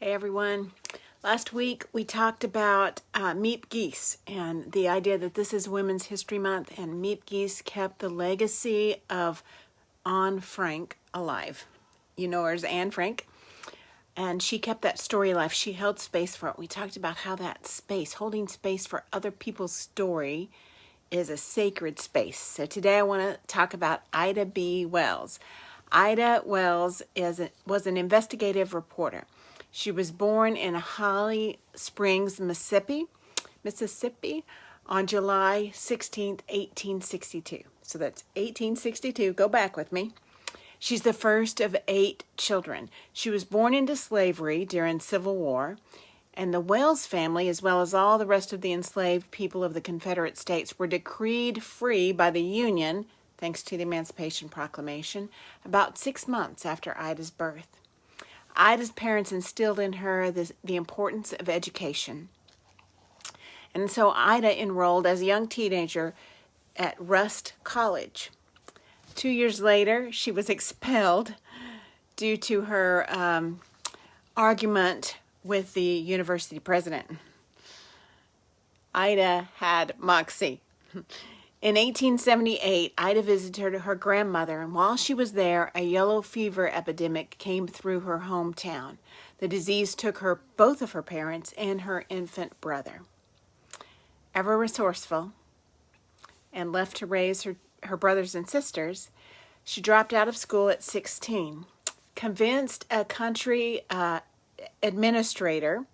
Hey everyone. Last week we talked about Meep Geese and the idea that this is Women's History Month, and Meep Geese kept the legacy of Anne Frank alive. You know her as Anne Frank. And she kept that story alive. She held space for it. We talked about how that space, holding space for other people's story, is a sacred space. So today I want to talk about Ida B. Wells. Ida Wells was an investigative reporter. She was born in Holly Springs, Mississippi on July 16th, 1862. So that's 1862. Go back with me. She's the first of 8 children. She was born into slavery during Civil War, and the Wells family, as well as all the rest of the enslaved people of the Confederate States, were decreed free by the Union, thanks to the Emancipation Proclamation, about 6 months after Ida's birth. Ida's parents instilled in her the importance of education. And so Ida enrolled as a young teenager at Rust College. 2 years later, she was expelled due to her argument with the university president. Ida had moxie. In 1878, Ida visited her grandmother, and while she was there, a yellow fever epidemic came through her hometown. The disease took both of her parents and her infant brother. Ever resourceful and left to raise her brothers and sisters, she dropped out of school at 16, convinced a country administrator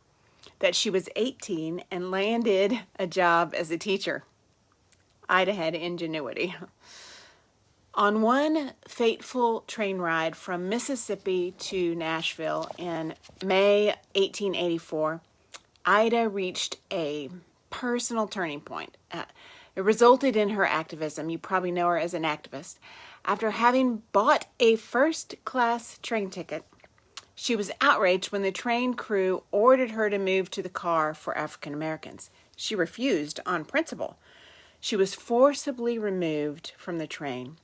that she was 18, and landed a job as a teacher. Ida had ingenuity. On one fateful train ride from Mississippi to Nashville in May 1884, Ida reached a personal turning point. It resulted in her activism. You probably know her as an activist. After having bought a first-class train ticket, she was outraged when the train crew ordered her to move to the car for African Americans. She refused on principle. She was forcibly removed from the train.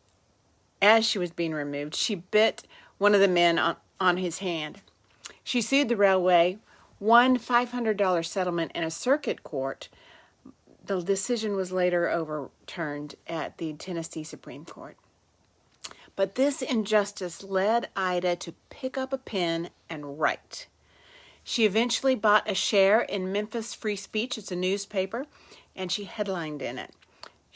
As she was being removed, she bit one of the men on his hand. She sued the railway, won $500 settlement in a circuit court. The decision was later overturned at the Tennessee Supreme Court. But this injustice led Ida to pick up a pen and write. She eventually bought a share in Memphis Free Speech. It's a newspaper, and she headlined in it.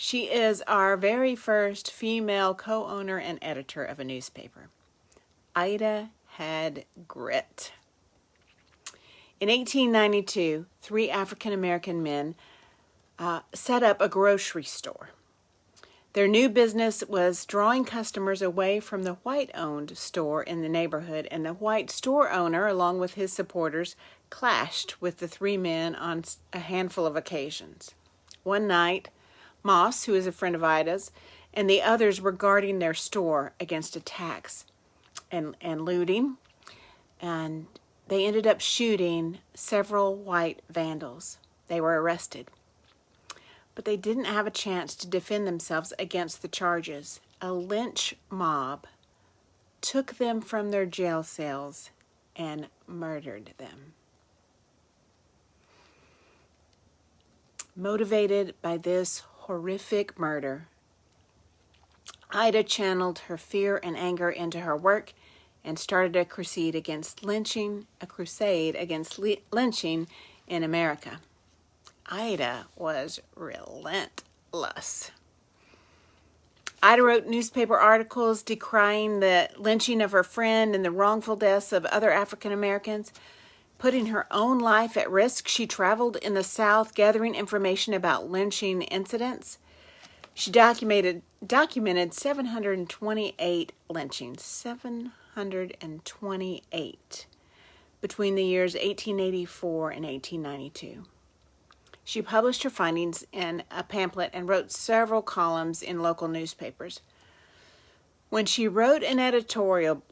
She is our very first female co-owner and editor of a newspaper. Ida had grit. In 1892, 3 African-American men set up a grocery store. Their new business was drawing customers away from the white-owned store in the neighborhood, and the white store owner, along with his supporters, clashed with the 3 men on a handful of occasions. One night, Moss, who is a friend of Ida's, and the others were guarding their store against attacks and looting, and they ended up shooting several white vandals. They were arrested. But they didn't have a chance to defend themselves against the charges. A lynch mob took them from their jail cells and murdered them. Motivated by this horrific murder, Ida channeled her fear and anger into her work and started a crusade against lynching in America. Ida was relentless. Ida wrote newspaper articles decrying the lynching of her friend and the wrongful deaths of other African Americans. Putting her own life at risk, she traveled in the South gathering information about lynching incidents. She documented 728 lynchings, 728, between the years 1884 and 1892. She published her findings in a pamphlet and wrote several columns in local newspapers. When she wrote an editorial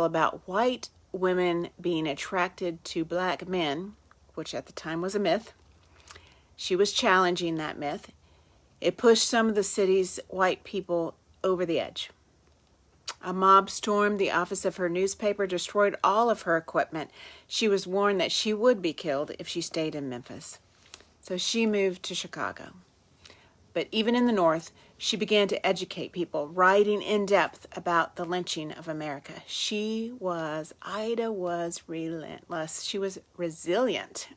about white women being attracted to black men, which at the time was a myth, she was challenging that myth. It pushed some of the city's white people over the edge. A mob stormed the office of her newspaper, destroyed all of her equipment. She was warned that she would be killed if she stayed in Memphis. So she moved to Chicago. But even in the North, she began to educate people, writing in depth about the lynching of America. Ida was relentless. She was resilient.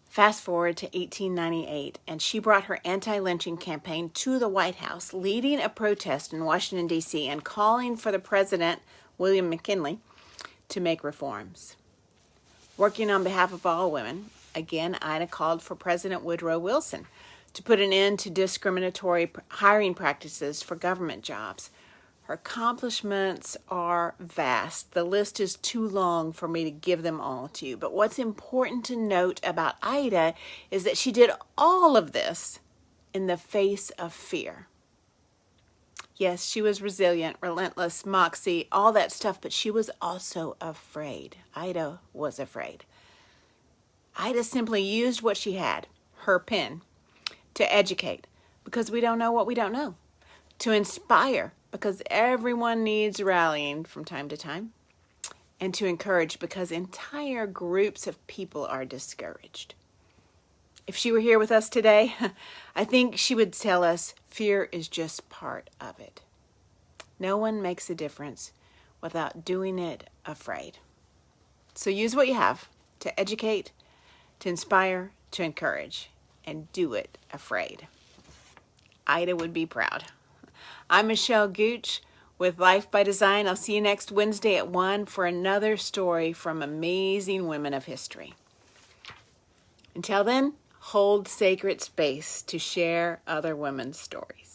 Fast forward to 1898, and she brought her anti-lynching campaign to the White House, leading a protest in Washington, D.C., and calling for the president, William McKinley, to make reforms. Working on behalf of all women, again, Ida called for President Woodrow Wilson to put an end to discriminatory hiring practices for government jobs. Her accomplishments are vast. The list is too long for me to give them all to you. But what's important to note about Ida is that she did all of this in the face of fear. Yes, she was resilient, relentless, moxie, all that stuff, but she was also afraid. Ida was afraid. Ida simply used what she had, her pen, to educate, because we don't know what we don't know, to inspire, because everyone needs rallying from time to time, and to encourage, because entire groups of people are discouraged. If she were here with us today, I think she would tell us fear is just part of it. No one makes a difference without doing it afraid. So use what you have to educate, to inspire, to encourage, and do it afraid. Ida would be proud. I'm Michele Gooch with Life by Design. I'll see you next Wednesday at 1 for another story from amazing women of history. Until then, hold sacred space to share other women's stories.